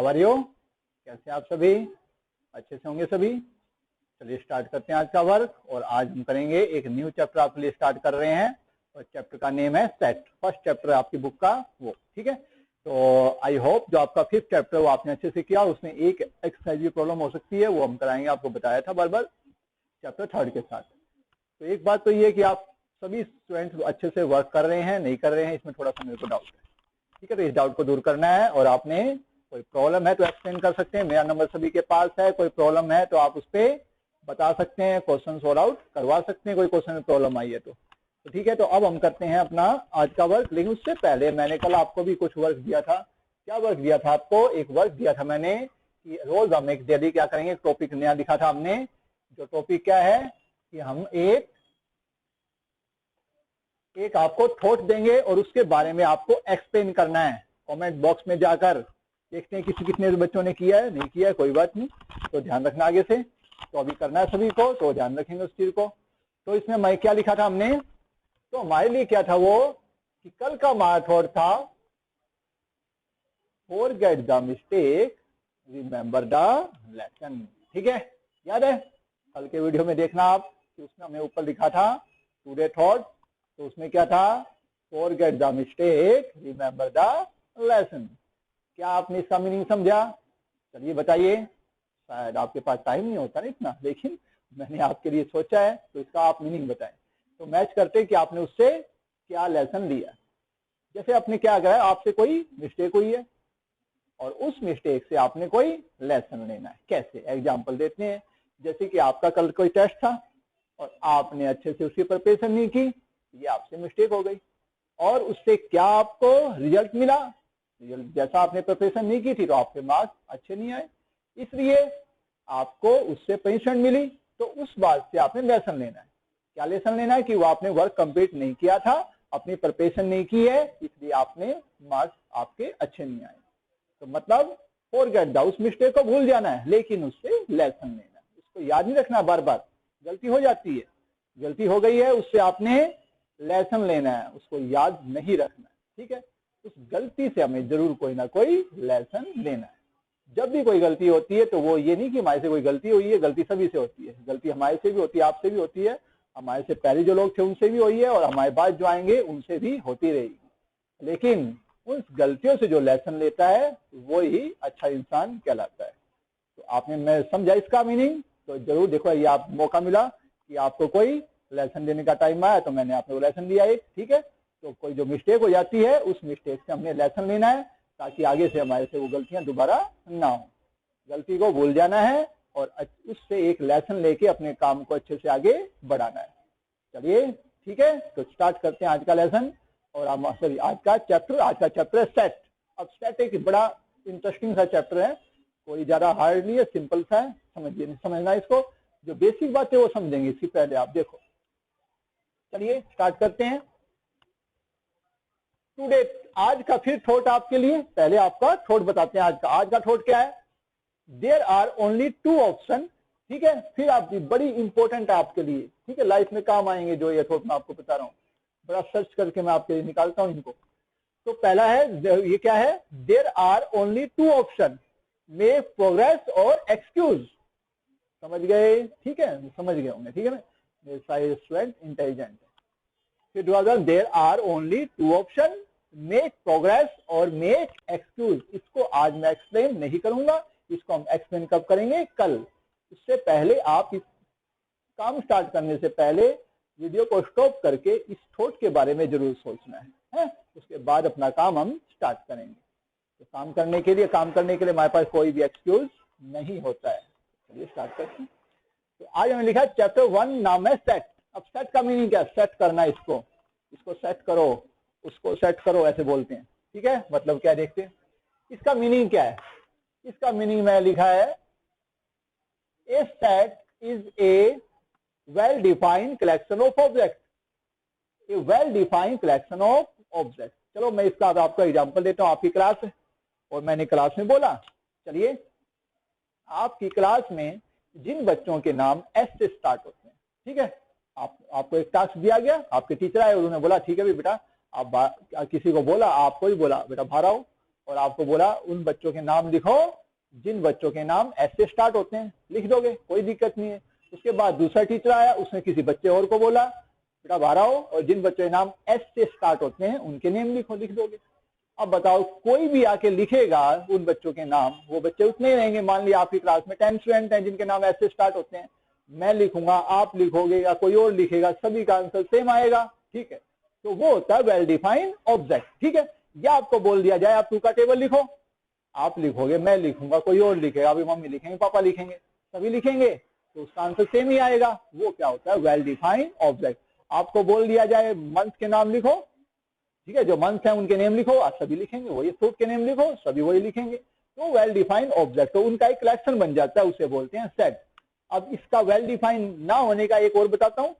How are you? कैसे आप सभी? अच्छे से होंगे सभी। चलिए स्टार्ट करते हैं आज का वर्क। और आज हम करेंगे एक न्यू चैप्टर आपके लिए स्टार्ट कर रहे हैं और चैप्टर का नेम है सेट। फर्स्ट चैप्टर आपकी बुक का वो, ठीक है। तो आई होप जो आपका फिफ्थ चैप्टर वो आपने अच्छे से किया, उसमें एक एक्सरसाइज की प्रॉब्लम हो सकती है, वो हम कराएंगे, आपको बताया था बार बार चैप्टर थर्ड के साथ। तो एक बात तो ये है कि आप सभी स्टूडेंट्स अच्छे से वर्क कर रहे हैं नहीं कर रहे हैं, इसमें थोड़ा सा मेरे को डाउट है, ठीक है। तो इस डाउट को दूर करना है और आपने कोई प्रॉब्लम है तो एक्सप्लेन कर सकते हैं, मेरा नंबर सभी के पास है। कोई प्रॉब्लम है तो आप उस पर बता सकते हैं, क्वेश्चन सॉल्व आउट करवा सकते हैं, कोई क्वेश्चन में प्रॉब्लम आई है तो ठीक है। तो अब हम करते हैं अपना आज का वर्क, लेकिन उससे पहले मैंने कल आपको भी कुछ वर्क दिया था। क्या वर्क दिया था आपको? एक वर्क दिया था मैंने कि रोज हम एक डेली क्या करेंगे, टॉपिक नया लिखा था हमने। जो टॉपिक क्या है कि हम एक आपको थॉट देंगे और उसके बारे में आपको एक्सप्लेन करना है। कमेंट बॉक्स में जाकर देखते हैं कितने बच्चों ने किया है, नहीं किया है, कोई बात नहीं, तो ध्यान रखना आगे से। तो अभी करना है सभी को, तो ध्यान रखेंगे उस चीज को। तो इसमें मैं क्या लिखा था हमने, तो हमारे लिए क्या था वो कि कल का हमारा थॉट था forget the mistake, remember the lesson, ठीक है। याद है कल के वीडियो में देखना आप कि उसमें हमने ऊपर लिखा था टुडे थॉट, तो उसमें क्या था, forget the mistake, remember the lesson. क्या आपने इसका मीनिंग समझा? चलिए बताइए। शायद आपके पास टाइम नहीं होता ना इतना, लेकिन मैंने आपके लिए सोचा है तो इसका आप मीनिंग बताएं। तो मैच करते कि आपने उससे क्या लेसन लिया। जैसे आपने क्या करा, आपसे कोई मिस्टेक हुई है और उस मिस्टेक से आपने कोई लेसन लेना है। कैसे? एग्जाम्पल देते हैं। जैसे कि आपका कल कोई टेस्ट था और आपने अच्छे से उसकी प्रिपरेशन नहीं की, ये आपसे मिस्टेक हो गई और उससे क्या आपको रिजल्ट मिला, रिजल्ट जैसा आपने प्रिपरेशन नहीं की थी तो आपके मार्क्स अच्छे नहीं आए, इसलिए आपको उससे पनिशमेंट मिली। तो उस बात से आपने लेसन लेना है। क्या लेसन लेना है कि वो आपने वर्क कंप्लीट नहीं किया था, अपनी प्रिपरेशन नहीं की है, इसलिए आपने मार्क्स आपके अच्छे नहीं आए। तो मतलब फॉरगेट द, उस मिस्टेक को भूल जाना है लेकिन उससे लेसन लेना है। इसको याद नहीं रखना, बार बार गलती हो जाती है, गलती हो गई है उससे आपने लेसन लेना है, उसको याद नहीं रखना है, ठीक है। उस गलती से हमें जरूर कोई ना कोई लेसन लेना है। जब भी कोई गलती होती है तो वो ये नहीं कि हमारे से कोई गलती हुई है, गलती सभी से होती है, गलती हमारे से भी होती है, आपसे भी होती है, हमारे से पहले जो लोग थे उनसे भी हुई है और हमारे बाद जो आएंगे उनसे भी होती रहेगी। लेकिन उस गलतियों से जो लेसन लेता है वो ही अच्छा इंसान कहलाता है। तो आपने, मैं समझा इसका मीनिंग, तो जरूर देखो ये आप मौका मिला कि आपको कोई लेसन देने का टाइम आया तो मैंने आपको लेसन दिया एक, ठीक है। तो कोई जो मिस्टेक हो जाती है उस मिस्टेक से हमने लेसन लेना है ताकि आगे से हमारे से वो गलतियां दोबारा ना हो। गलती को भूल जाना है और उससे एक लेसन लेके अपने काम को अच्छे से आगे बढ़ाना है। चलिए ठीक है, तो स्टार्ट करते हैं आज का लेसन और सॉरी आज का चैप्टर है सेट। अब सेट एक बड़ा इंटरेस्टिंग सा चैप्टर है, कोई ज्यादा हार्ड नहीं है, सिंपल सा है, समझना इसको। जो बेसिक बात है वो समझेंगे इसकी पहले आप देखो। चलिए स्टार्ट करते हैं। टुडे, आज का फिर थॉट आपके लिए, पहले आपका थॉट बताते हैं आज का थॉट क्या है। There are only two option, ठीक है। फिर आपकी बड़ी इंपॉर्टेंट है आपके लिए, ठीक है, लाइफ में काम आएंगे जो ये थॉट मैं आपको बता रहा हूँ, बड़ा सर्च करके मैं आपके लिए निकालता हूँ इनको। तो पहला है, ये क्या है, there are only two option, make progress और एक्सक्यूज। समझ गए? ठीक है, समझ गए होंगे, ठीक है ना, मेरे सारे स्टूडेंट इंटेलिजेंट है। फिर there are only two option, make progress और मेक एक्सक्यूज। इसको आज मैं एक्सप्लेन नहीं करूंगा, इसको हम एक्सप्लेन कब करेंगे, कल। इससे पहले आप इस काम स्टार्ट करने से पहले वीडियो को स्टॉप करके इस थॉट के बारे में जरूर सोचना है? उसके बाद अपना काम हम स्टार्ट करेंगे। तो काम करने के लिए हमारे पास कोई भी एक्सक्यूज नहीं होता है। चलिए स्टार्ट करते हैं। तो आज हमने लिखा चैप्टर 1, नाम है सेट। अब सेट का मीनिंग क्या है? सेट करना, इसको सेट करो, उसको सेट करो, ऐसे बोलते हैं, ठीक है। मतलब क्या देखते हैं, इसका मीनिंग क्या है। इसका मीनिंग मैं लिखा है, a set is a well defined collection of object, a well defined collection of object. चलो मैं इसका आपको एग्जांपल देता हूं। आपकी क्लास है और मैंने क्लास में बोला, चलिए आपकी क्लास में जिन बच्चों के नाम एस से स्टार्ट होते हैं, ठीक है, आपको एक टास्क दिया गया, आपके टीचर आए और उन्होंने बोला ठीक है भी बेटा, आप किसी को बोला, आपको ही बोला बेटा बाहर आओ, और आपको बोला उन बच्चों के नाम लिखो जिन बच्चों के नाम एस से स्टार्ट होते हैं, लिख दोगे, कोई दिक्कत नहीं है। उसके बाद दूसरा टीचर आया, उसने किसी बच्चे और को बोला बेटा बाहर आओ और जिन बच्चों के नाम एस से स्टार्ट होते हैं उनके नेम लिखो, लिख दोगे। अब बताओ कोई भी आके लिखेगा उन बच्चों के नाम, वो बच्चे उतने ही रहेंगे। मान लिया आपकी क्लास में 10 स्टूडेंट हैं जिनके नाम एस से स्टार्ट होते हैं, मैं लिखूंगा, आप लिखोगे या कोई और लिखेगा, सभी का आंसर सेम आएगा, ठीक है। तो वो होता है वेल डिफाइंड ऑब्जेक्ट, ठीक है। या आपको बोल दिया जाए आप 2 का टेबल लिखो, आप लिखोगे, मैं लिखूंगा, कोई और लिखेगा, अभी मम्मी लिखेंगे, पापा लिखेंगे, सभी लिखेंगे, तो उसका आंसर सेम ही आएगा। वो क्या होता है वेल डिफाइंड ऑब्जेक्ट। आपको बोल दिया जाए मंथ के नाम लिखो, ठीक है, जो मंथ है उनके नेम लिखो, आप सभी लिखेंगे, वही फ्रूट के नेम लिखो, सभी वही लिखेंगे, तो वेल डिफाइंड ऑब्जेक्ट, तो उनका एक कलेक्शन बन जाता है, उसे बोलते हैं सेट। अब इसका वेल डिफाइंड ना होने का एक और बताता हूं।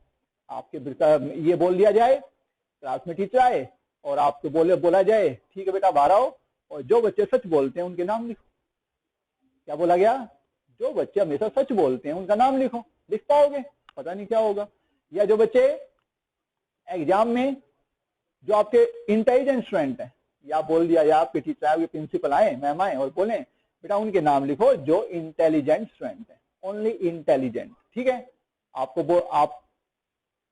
आपके ये बोल दिया जाए क्लास में टीचर आए और आपको बोला जाए ठीक है बेटा बाहर आओ और जो बच्चे सच बोलते हैं उनके नाम लिखो। क्या बोला गया? जो बच्चे हमेशा सच बोलते हैं उनका नाम लिखो, लिख पाओगे? पता नहीं क्या होगा। या जो बच्चे एग्जाम में जो आपके इंटेलिजेंट स्टूडेंट है, या बोल दिया या आपके टीचर आए, प्रिंसिपल आए, मैम आए और बोले बेटा उनके नाम लिखो जो इंटेलिजेंट स्टूडेंट है, ओनली इंटेलिजेंट, ठीक है। आपको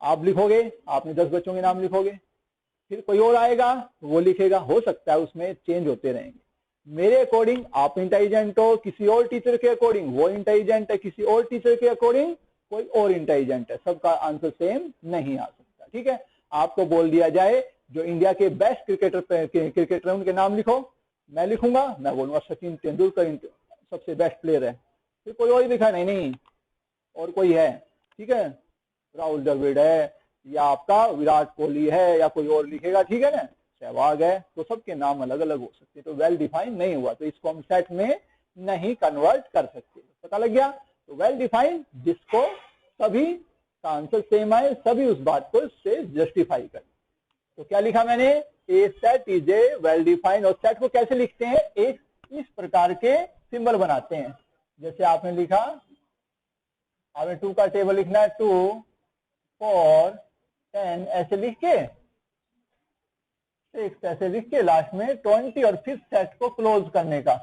आप लिखोगे, आपने 10 बच्चों के नाम लिखोगे, फिर कोई और आएगा वो लिखेगा, हो सकता है उसमें चेंज होते रहेंगे। मेरे अकॉर्डिंग आप इंटेलिजेंट हो, किसी और टीचर के अकॉर्डिंग वो इंटेलिजेंट है, किसी और टीचर के अकॉर्डिंग कोई और इंटेलिजेंट है, सबका आंसर सेम नहीं आ सकता, ठीक है। आपको बोल दिया जाए जो इंडिया के बेस्ट क्रिकेटर उनके नाम लिखो, मैं लिखूंगा, मैं बोलूंगा सचिन तेंदुलकर सबसे बेस्ट प्लेयर है, फिर कोई और लिखा नहीं और कोई है, ठीक है, राहुल द्रविड़ है या आपका विराट कोहली है या कोई और लिखेगा, ठीक है ना, सहवाग है, तो सबके नाम अलग अलग हो सकते, तो वेल डिफाइंड नहीं हुआ, तो इसको हम सेट में नहीं कन्वर्ट कर सकते। पता लग गया? तो वेल डिफाइंड जिसको सभी का आंसर सेम आए, सभी उस बात को से जस्टिफाई करें। तो क्या लिखा मैंने? A set is a well defined. और सेट को कैसे लिखते हैं? एक इस प्रकार के सिंबल बनाते हैं, जैसे आपने लिखा, आपने 2 का टेबल लिखना है, 2 4 10 ऐसे लिख के, 6 ऐसे लिख के, लास्ट में 20 और फिर सेट को क्लोज करने का।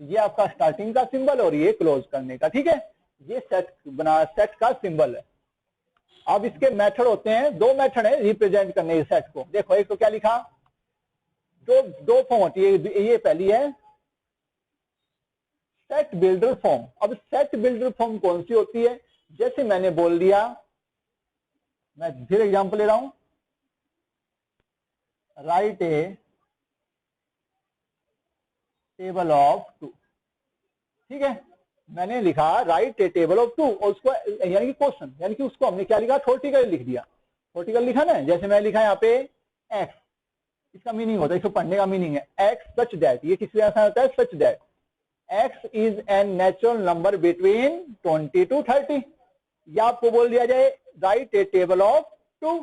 ये आपका स्टार्टिंग का सिंबल और ये क्लोज करने का, ठीक है। ये सेट का सिंबल है। अब इसके मेथड होते हैं, 2 मेथड है रिप्रेजेंट करने सेट को। देखो एक तो क्या लिखा, दो फॉर्म होती है, ये पहली है सेट बिल्डर फॉर्म। अब सेट बिल्डर फॉर्म कौन सी होती है? जैसे मैंने बोल दिया, मैं फिर एग्जांपल ले रहा हूं, राइट ए टेबल ऑफ 2, ठीक है। मैंने लिखा राइट ए टेबल ऑफ 2 और उसको यानी कि क्वेश्चन, यानी कि उसको हमने क्या लिखा, थ्योरेटिकल लिख दिया। थ्योरेटिकल लिखा ना, जैसे मैं लिखा यहाँ पे एक्स, इसका मीनिंग होता है, इसको पढ़ने का मीनिंग है एक्स सच दैट, ये किस तरह से होता है, such that x is an natural number between 20 to 30। या आपको बोल दिया जाए राइट ए टेबल ऑफ 2,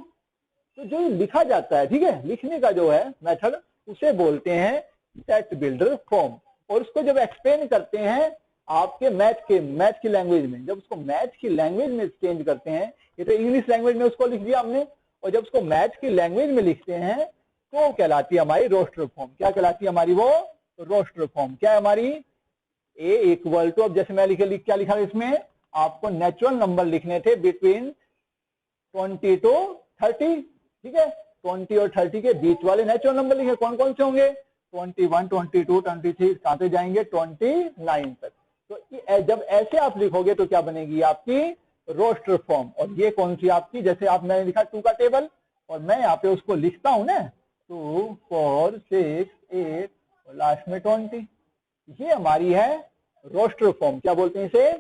तो जो लिखा जाता है, ठीक है, लिखने का जो है मेथड, उसे बोलते हैं सेट बिल्डर फॉर्म। और उसको जब एक्सप्लेन करते हैं आपके मैथ की लैंग्वेज में, जब उसको मैथ की लैंग्वेज में चेंज करते हैं, ये तो इंग्लिश लैंग्वेज में उसको लिख दिया हमने, और जब उसको मैथ की लैंग्वेज में लिखते हैं तो कहलाती है हमारी रोस्टर फॉर्म। क्या कहलाती है हमारी? वो रोस्टर फॉर्म। क्या है हमारी? ए इक्वल टू, अब जैसे मैं क्या लिखा इसमें, आपको नेचुरल नंबर लिखने थे बिटवीन 20 to 30, ठीक है, 20 और 30 के बीच वाले नेचुरल नंबर लिखे, कौन कौन से होंगे? 21, 22, 23, कहां से जाएंगे 29 तक। तो जब ऐसे आप लिखोगे तो क्या बनेगी आपकी रोस्टर फॉर्म। और ये कौन सी आपकी, जैसे आप मैंने लिखा 2 का टेबल और मैं यहाँ पे उसको लिखता हूं ना, 2 4 6 8 और लास्ट में 20, ये हमारी है रोस्टर फॉर्म। क्या बोलते हैं इसे?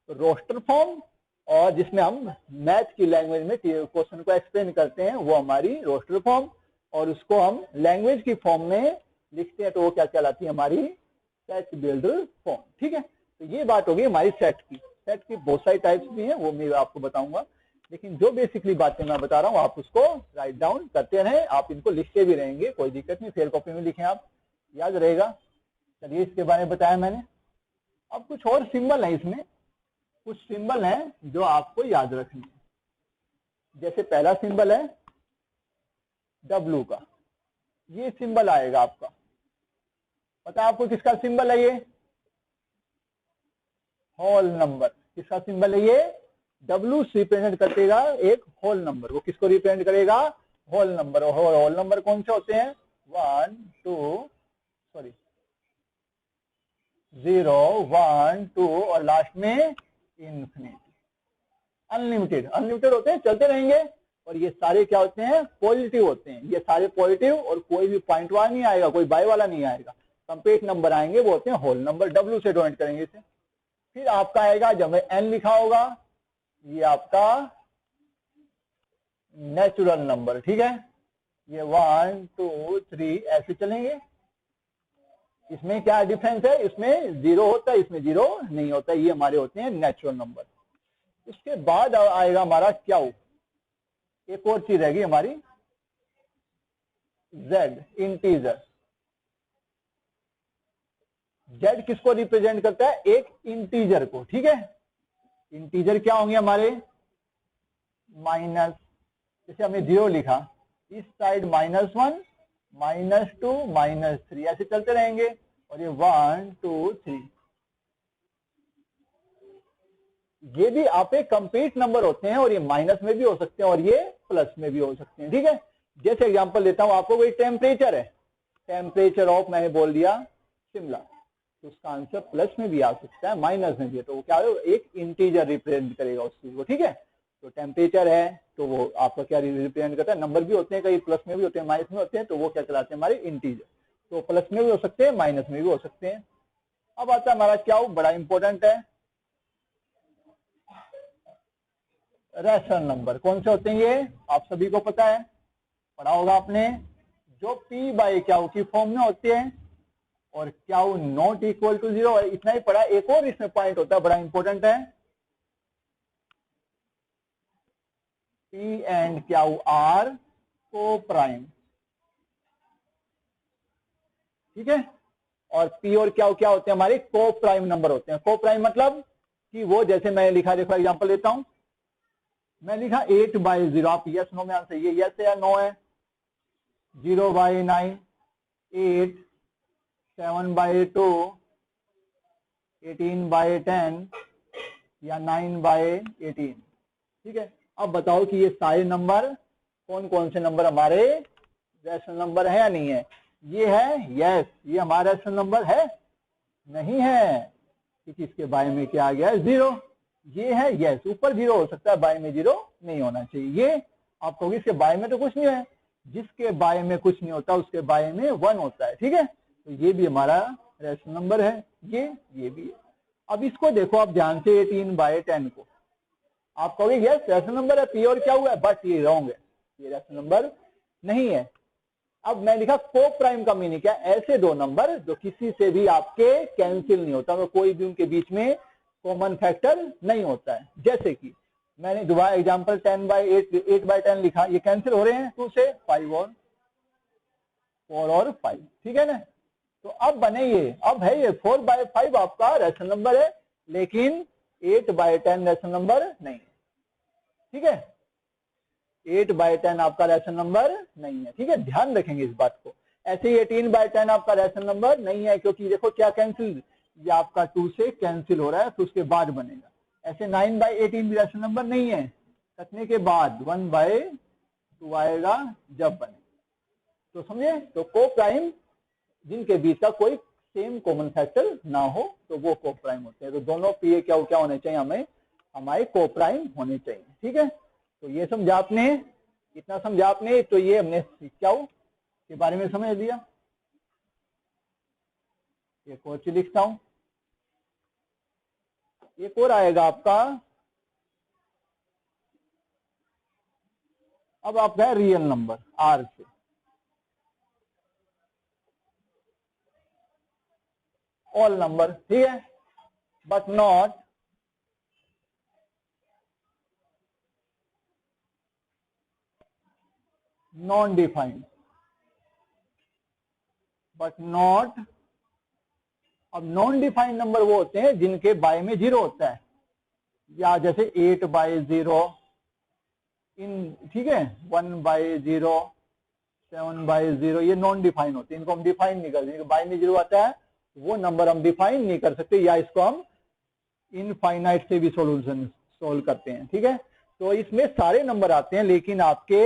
Roster form. और जिसमें हम मैथ की लैंग्वेज में क्वेश्चन को एक्सप्लेन करते हैं, वो हमारी रोस्टर फॉर्म। और उसको हम लैंग्वेज की फॉर्म में लिखते हैं तो वो क्या कहलाती है? हमारी सेट बिल्डर फॉर्म, ठीक है। तो ये बात होगी हमारी सेट की। सेट की बहुत सारी टाइप्स भी हैं, वो मैं आपको बताऊंगा, लेकिन जो बेसिकली बातें मैं बता रहा हूँ आप उसको राइट डाउन करते रहें, आप इनको लिखते भी रहेंगे, कोई दिक्कत नहीं, फेयर कॉपी में लिखें, आप याद रहेगा। चलिए, इसके बारे में बताया मैंने। अब कुछ और सिंबल है इसमें, कुछ सिंबल हैं जो आपको याद रखने हैं। जैसे पहला सिंबल है W का, ये सिंबल आएगा आपका, पता है आपको किसका सिंबल है ये? Whole number. किसका सिंबल है ये? डब्ल्यू रिप्रेजेंट करेगा एक होल नंबर। वो किसको रिप्रेजेंट करेगा? Whole number. और होल नंबर कौन से होते हैं? 0 1 2 और लास्ट में इन्फिनिटी। अनलिमिटेड। अनलिमिटेड होते हैं, चलते रहेंगे। और ये सारे क्या होते हैं? पॉजिटिव होते हैं। ये सारे पॉजिटिव और कोई भी पॉइंट वाला नहीं आएगा, कोई बाय वाला नहीं आएगा। कंप्लीट नंबर आएंगे वो होते हैं होल नंबर। डब्ल्यू से डोनेट करेंगे इसे। फिर आपका आएगा, जब एन लिखा होगा, ये आपका नेचुरल नंबर। ठीक है, ये 1 2 3 ऐसे चलेंगे। इसमें क्या डिफरेंस है? इसमें 0 होता है, इसमें 0 नहीं होता। ये हमारे होते हैं नेचुरल नंबर। उसके बाद आएगा हमारा क्याउ। एक और चीज रहेगी हमारी जेड, इंटीजर। जेड किसको रिप्रेजेंट करता है? एक इंटीजर को। ठीक है, इंटीजर क्या होंगे हमारे? माइनस, जैसे हमने 0 लिखा, इस साइड -1 -2 -3 ऐसे चलते रहेंगे। और ये 1 2 3 ये भी आपके कंप्लीट नंबर होते हैं। और ये माइनस में भी हो सकते हैं और ये प्लस में भी हो सकते हैं। ठीक है, जैसे एग्जांपल देता हूं आपको। कोई टेम्परेचर है, टेम्परेचर ऑफ मैंने बोल दिया शिमला, तो उसका आंसर प्लस में भी आ सकता है, माइनस में भी है। तो वो क्या है? एक इंटीजर रिप्रेजेंट करेगा उस चीज को। ठीक है, तो टेम्परेचर है तो वो आपका क्या रिप्रेजेंट करता है? नंबर भी होते हैं, कई प्लस में भी होते हैं, माइनस में होते हैं, तो वो क्या कहलाते हैं? हमारे इंटीजर। तो प्लस में भी हो सकते हैं, माइनस में भी हो सकते हैं। अब आता है हमारा क्या, बड़ा इंपॉर्टेंट है, रैशनल नंबर। कौन से होते हैं ये? आप सभी को पता है, पढ़ा होगा आपने। जो पी बाई क्याउ की फॉर्म में होते हैं और क्याउ नॉट इक्वल टू 0। इतना ही पढ़ा। एक और इसमें पॉइंट होता है, बड़ा इंपॉर्टेंट है, पी एंड क्याउ आर को प्राइम। ठीक है, और पी और क्याउ क्या होते हैं? हमारे को प्राइम नंबर होते हैं। को प्राइम मतलब कि वो, जैसे मैं लिखा, देखो एग्जांपल लेता हूं। मैं लिखा 8/0। आप यस नो में आंसर, ये यस है या नो है? 0/9 8 7/2 18/10 या 9/18। ठीक है, अब बताओ कि ये सारे नंबर कौन कौन से नंबर हमारे रैशनल नंबर है या नहीं है? ये है यस। ये हमारा रैशनल नंबर है? नहीं है, क्योंकि इसके बारे में क्या आ गया? 0। ये है यस, ऊपर 0 हो सकता है, बाय में 0 नहीं होना चाहिए। ये आप कहोगे इसके बाय में तो कुछ नहीं है। जिसके बाय में कुछ नहीं होता उसके बाय में 1 होता है। ठीक है, तो ये भी हमारा रैशनल नंबर है। ये भी है। अब इसको देखो आप ध्यान से, 18/10 को आप कहोगे यस रैशनल नंबर है, पी और क्या हुआ है, बट ये रॉन्ग है, ये रैशनल नंबर नहीं है। अब मैं लिखा को प्राइम का मीनिंग क्या? ऐसे दो नंबर जो किसी से भी आपके कैंसिल नहीं होता, तो कोई भी उनके बीच में कॉमन फैक्टर नहीं होता है। जैसे कि मैंने दोबारा एग्जांपल 8/10 लिखा, ये कैंसिल हो रहे हैं 2 से 5 और 4 और 5। ठीक है ना, तो अब बने ये, अब है ये 4/5 आपका रैशनल नंबर है, लेकिन 8/10 रैशनल नंबर नहीं है। ठीक है, 8/10 आपका रैशनल नंबर नहीं है। ठीक है, ध्यान रखेंगे इस बात को। ऐसे ही 18/10 आपका रैशनल नंबर नहीं है, क्योंकि देखो क्या कैंसिल, ये आपका 2 से कैंसिल हो रहा है, तो उसके बाद बनेगा। ऐसे 9/18 भी रैशनल नंबर नहीं है, कटने के बाद 1/2 आएगा जब बने। तो समझे? तो को प्राइम जिनके बीच का कोई सेम कॉमन फैक्टर ना हो तो वो को प्राइम होते हैं। तो दोनों पी क्या होने चाहिए? हमें हमारे को प्राइम होने चाहिए। ठीक है, तो ये समझा आपने, इतना समझा आपने। तो ये हमने क्या के बारे में समझ लिया। एक और चीज लिखता हूं, एक और आएगा आपका, अब आपका है रियल नंबर आर से। ऑल नंबर, ठीक है, but not non defined, but not. अब नॉन डिफाइंड नंबर वो होते हैं जिनके बाय में 0 होता है, या जैसे 8/0 इन, ठीक है, 1/0, 7/0 ये नॉन डिफाइन होते हैं, इनको हम डिफाइन नहीं कर सकते। बाय में 0 आता है वो नंबर हम डिफाइन नहीं कर सकते, या इसको हम इनफाइनाइट से भी सॉल्यूशन सोल्व करते हैं। ठीक है, तो इसमें सारे नंबर आते हैं, लेकिन आपके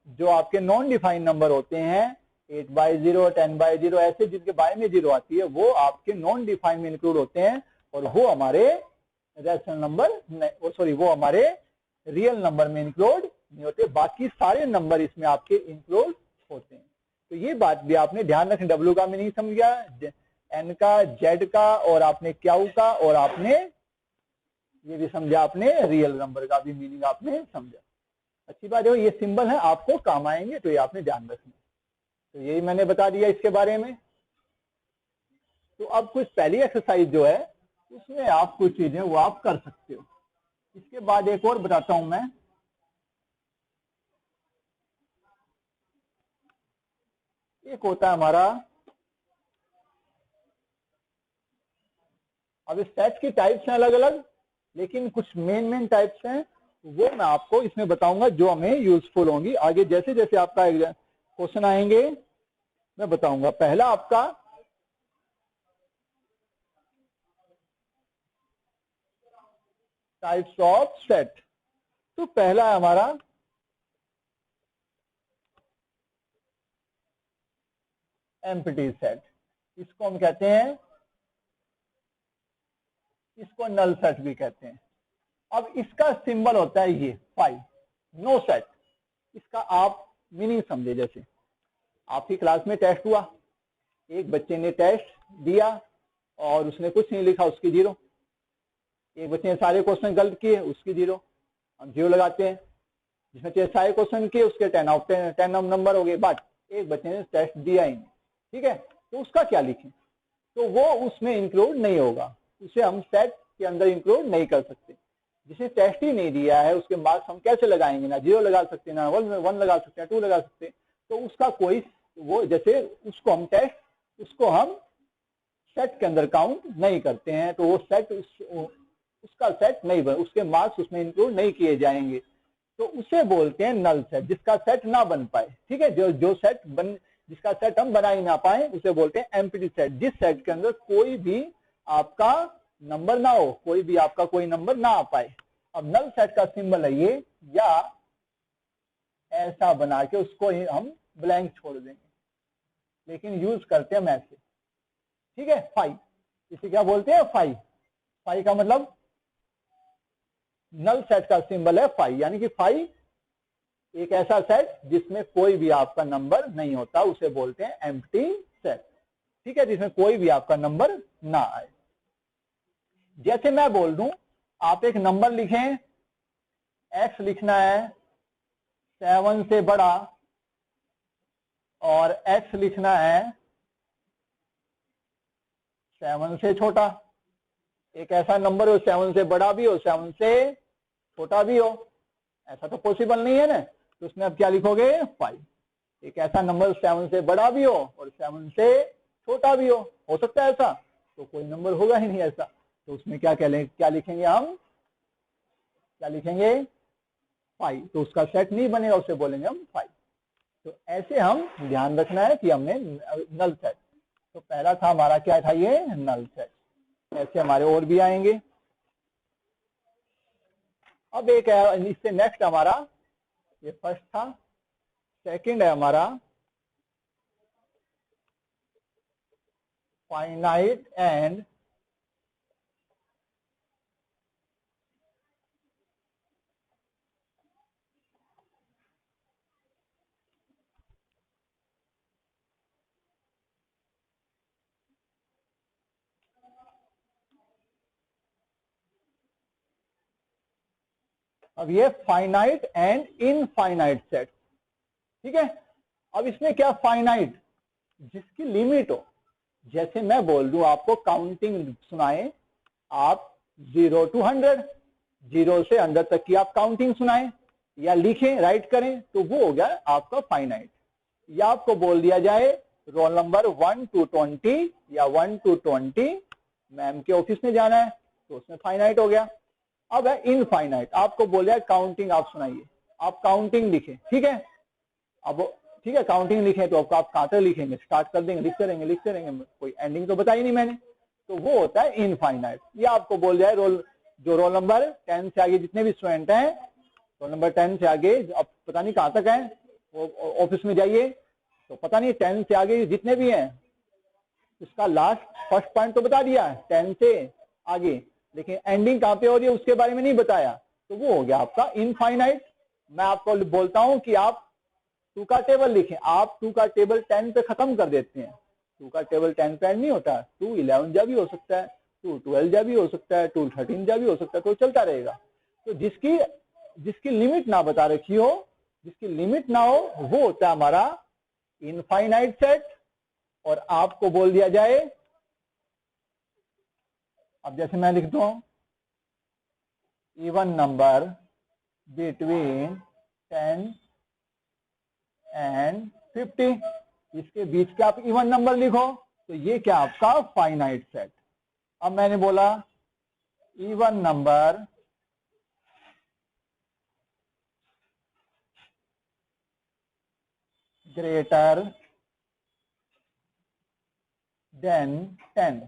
जो आपके नॉन डिफाइन नंबर होते हैं 8/0, 10/0 ऐसे जिनके बाय में 0 आती है वो आपके नॉन डिफाइन में इंक्लूड होते हैं, और वो हमारे रैशनल नंबर सॉरी वो हमारे रियल नंबर में इंक्लूड नहीं होते। बाकी सारे नंबर इसमें आपके इंक्लूड होते हैं। तो ये बात भी आपने ध्यान रखनी, डब्ल्यू का मीनिंग समझ गया, एन का, जेड का, और आपने क्यू का, और आपने ये भी समझा, आपने रियल नंबर का भी मीनिंग आपने समझा। अच्छी बात है, ये सिंबल है आपको काम आएंगे, तो ये आपने ध्यान रखना। तो यही मैंने बता दिया इसके बारे में। तो अब कुछ पहली एक्सरसाइज जो है उसमें आप कुछ चीजें वो आप कर सकते हो। इसके बाद एक और बताता हूं मैं। एक होता है हमारा, अब इस सेट की टाइप्स हैं अलग अलग, लेकिन कुछ मेन टाइप्स हैं वो मैं आपको इसमें बताऊंगा जो हमें यूजफुल होंगी आगे। जैसे जैसे आपका क्वेश्चन आएंगे मैं बताऊंगा। पहला आपका टाइप्स ऑफ सेट, तो पहला है हमारा एम्प्टी सेट, इसको हम कहते हैं, इसको नल सेट भी कहते हैं। अब इसका सिंबल होता है ये 5, नो सेट। इसका आप मीनिंग समझे, जैसे आपकी क्लास में टेस्ट हुआ, एक बच्चे ने टेस्ट दिया और उसने कुछ नहीं लिखा, उसकी 0। एक बच्चे ने सारे क्वेश्चन गलत किए, उसकी 0, हम 0 लगाते हैं। जिसने सारे क्वेश्चन किए उसके 10 नंबर हो गए, बट एक बच्चे ने टेस्ट दिया ही नहीं। ठीक है, तो उसका क्या लिखें? तो वो उसमें इंक्लूड नहीं होगा, उसे हम सेट के अंदर इंक्लूड नहीं कर सकते। जिसे टेस्ट ही नहीं दिया है उसके मार्क्स हम कैसे लगाएंगे? ना 0 लगा सकते, ना 1 लगा सकते हैं, 2 लगा सकते। तो उसका कोई वो, जैसे उसको हम टेस्ट, उसको हम सेट के अंदर काउंट नहीं करते हैं, तो वो सेट उसका सेट नहीं बन, उसके मार्क्स उसमें इंक्लूड नहीं किए जाएंगे। तो उसे बोलते हैं नल सेट, जिसका सेट ना बन पाए। ठीक है, जो सेट जिसका सेट हम बना ही ना पाए उसे बोलते हैं एम्प्टी सेट। जिस सेट के अंदर कोई भी आपका नंबर ना हो, कोई भी आपका कोई नंबर ना आ पाए। अब नल सेट का सिंबल है ये, या ऐसा बना के उसको ही हम ब्लैंक छोड़ देंगे, लेकिन यूज करते हैं हम ऐसे। ठीक है, 5, इसे क्या बोलते हैं? 5 का मतलब नल सेट का सिंबल है 5, यानी कि 5 एक ऐसा सेट जिसमें कोई भी आपका नंबर नहीं होता, उसे बोलते हैं एम्प्टी सेट। ठीक है, जिसमें कोई भी आपका नंबर ना आए। जैसे मैं बोल दूं, आप एक नंबर लिखें, x लिखना है 7 से बड़ा और x लिखना है 7 से छोटा। एक ऐसा नंबर हो 7 से बड़ा भी हो, 7 से छोटा भी हो, ऐसा तो पॉसिबल नहीं है ना। तो उसमें अब क्या लिखोगे? 5। एक ऐसा नंबर 7 से बड़ा भी हो और 7 से छोटा भी हो सकता है ऐसा? तो कोई नंबर होगा ही नहीं ऐसा। तो उसमें क्या लिखेंगे हम? क्या लिखेंगे? 5। तो उसका सेट नहीं बनेगा, उसे बोलेंगे हम 5। तो ऐसे हम ध्यान रखना है कि हमने नल सेट। तो पहला था हमारा, क्या था ये? Null set. ऐसे हमारे और भी आएंगे। अब एक है, इससे नेक्स्ट हमारा, ये फर्स्ट था, सेकंड है हमारा फाइनाइट एंड अब ये फाइनाइट एंड इनफाइनाइट सेट। ठीक है, अब इसमें क्या? फाइनाइट, जिसकी लिमिट हो। जैसे मैं बोल दूं आपको, काउंटिंग सुनाए आप 0 to 100, 0 से 100 तक की आप काउंटिंग सुनाए या लिखें, राइट करें, तो वो हो गया आपका फाइनाइट। या आपको बोल दिया जाए रोल नंबर 1 to 20 या 1 to 20 मैम के ऑफिस में जाना है, तो उसमें फाइनाइट हो गया। अब है इनफाइनाइट, आपको बोल दिया काउंटिंग आप सुनाइए, आप काउंटिंग लिखें। ठीक है, अब ठीक है, काउंटिंग लिखे तो आप कहाँ तक लिखेंगे, स्टार्ट कर देंगे, लिखते रहेंगे, कोई एंडिंग तो बताई नहीं मैंने, तो वो होता है इनफाइनाइट। ये आपको बोल जाए रोल नंबर 10 से आगे जितने भी स्टूडेंट हैं, रोल नंबर 10 से आगे अब पता नहीं कहाँ तक है, वो ऑफिस में जाइए तो पता नहीं 10 से आगे जितने भी हैं, इसका लास्ट फर्स्ट पॉइंट तो बता दिया 10 से आगे, लेकिन एंडिंग कहाँ पे हो रही है उसके बारे में नहीं बताया, तो वो हो गया आपका इनफाइनाइट। मैं आपको बोलता हूं कि आप 2 का टेबल लिखें, आप 2 का टेबल 10 पे खत्म कर देते हैं, 2 का टेबल 10 पे नहीं होता, 2 11 जा भी हो सकता है, 2 12 जा भी हो सकता है, 2 13 जा भी हो सकता है, तो चलता रहेगा। तो जिसकी लिमिट ना बता रखी हो, जिसकी लिमिट ना हो, वो होता है हमारा इनफाइनाइट सेट। और आपको बोल दिया जाए, अब जैसे मैं लिख दूं इवन नंबर बिटवीन 10 एंड 50, इसके बीच के आप इवन नंबर लिखो, तो ये क्या आपका फाइनाइट सेट। अब मैंने बोला even number greater than 10,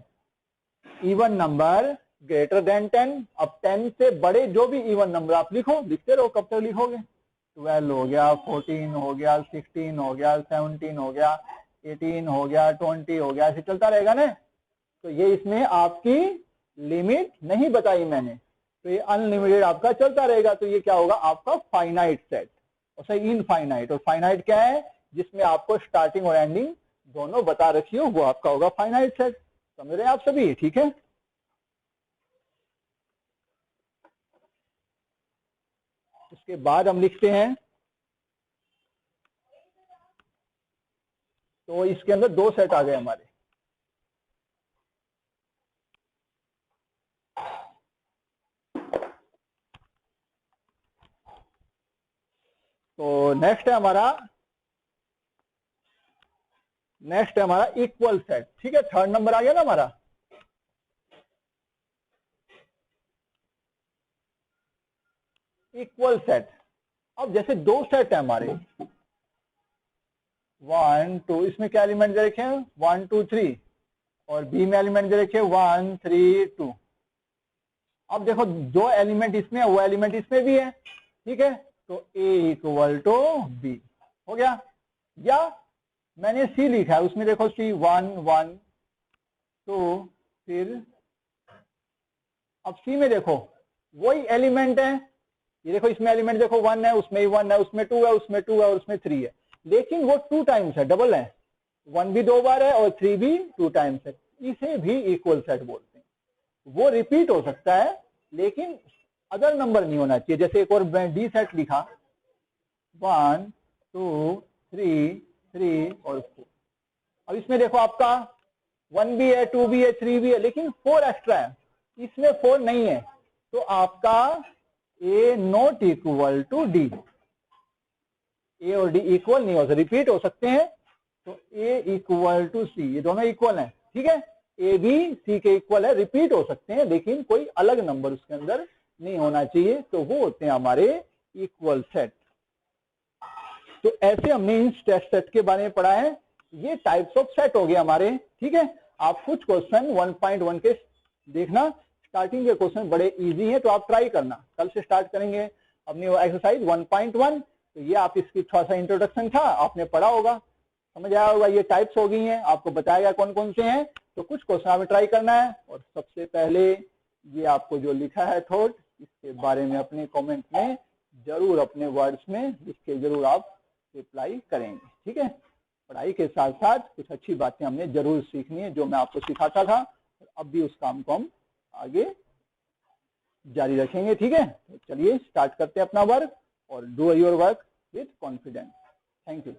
even number greater than 10। अब 10 से बड़े जो भी इवन नंबर आप लिखो, लिखते रहो, कब तक लिखोगे, 12 हो गया, 14 हो गया, 16 हो गया, 17 हो गया, 18 हो गया, 20 हो गया, ऐसे चलता रहेगा ना। तो ये इसमें आपकी लिमिट नहीं बताई मैंने, तो ये अनलिमिटेड आपका चलता रहेगा, तो ये क्या होगा आपका फाइनाइट सेट। और सही इनफाइनाइट, और फाइनाइट क्या है, जिसमें आपको स्टार्टिंग और एंडिंग दोनों बता रखी हो, वो आपका होगा फाइनाइट सेट। समझ रहे हैं आप सभी, ठीक है। उसके बाद हम लिखते हैं, तो इसके अंदर 2 सेट आ गए हमारे। तो नेक्स्ट है हमारा इक्वल सेट, ठीक है, थर्ड नंबर आ गया ना हमारा। इक्वल सेट, अब जैसे 2 सेट है हमारे, 1 2, इसमें क्या एलिमेंट दे रखे हैं 1 2 3, और बी में एलिमेंट दे रखे हैं 1 3 2। अब देखो जो एलिमेंट इसमें है वो एलिमेंट इसमें भी है, ठीक है, तो ए इक्वल टू बी हो गया। या मैंने सी लिखा है, उसमें देखो सी 1 1 2, फिर अब सी में देखो वही एलिमेंट है, ये देखो इसमें एलिमेंट देखो 1 है, उसमें 1 है, उसमें 2 है, उसमें 2 है, और उसमें 3 है, लेकिन वो 2 टाइम्स है, डबल है, 1 भी 2 बार है और 3 भी 2 टाइम्स है, इसे भी इक्वल सेट बोलते हैं। वो रिपीट हो सकता है लेकिन अदर नंबर नहीं होना चाहिए। जैसे एक और डी सेट लिखा 1 2 3 3 और 4, अब इसमें देखो आपका 1 भी है, 2 भी है, 3 भी है, लेकिन 4 एक्स्ट्रा है, इसमें 4 नहीं है, तो आपका ए नॉट इक्वल टू डी, ए और डी इक्वल नहीं हो सकते, रिपीट हो सकते हैं, तो ए इक्वल टू सी, ये दोनों इक्वल हैं, ठीक है, ए भी सी के इक्वल है, रिपीट हो सकते हैं लेकिन कोई अलग नंबर उसके अंदर नहीं होना चाहिए, तो वो होते हैं हमारे इक्वल सेट। तो ऐसे हमने इन टेस्ट सेट के बारे में पढ़ा है, ये टाइप्स ऑफ सेट हो गए हमारे, ठीक है। आप कुछ क्वेश्चन 1.1 के देखना, स्टार्टिंग के क्वेश्चन बड़े इजी हैं, तो आप ट्राई करना, कल से स्टार्ट करेंगे अपनी एक्सरसाइज 1.1। तो ये आप इसकी थोड़ा सा इंट्रोडक्शन था, आपने पढ़ा होगा, समझ आया होगा, ये टाइप्स हो गई हैं, आपको बताया कौन कौन से हैं, तो कुछ क्वेश्चन आपने ट्राई करना है। और सबसे पहले ये आपको जो लिखा है थॉट, इसके बारे में अपने कमेंट में जरूर अपने वर्ड्स में लिख के जरूर आप रिप्लाई करेंगे, ठीक है। पढ़ाई के साथ साथ कुछ अच्छी बातें हमने जरूर सीखनी है, जो मैं आपको सिखाता था, अब भी उस काम को हम आगे जारी रखेंगे, ठीक है। तो चलिए स्टार्ट करते हैं अपना वर्क, और do your work with confidence. Thank you.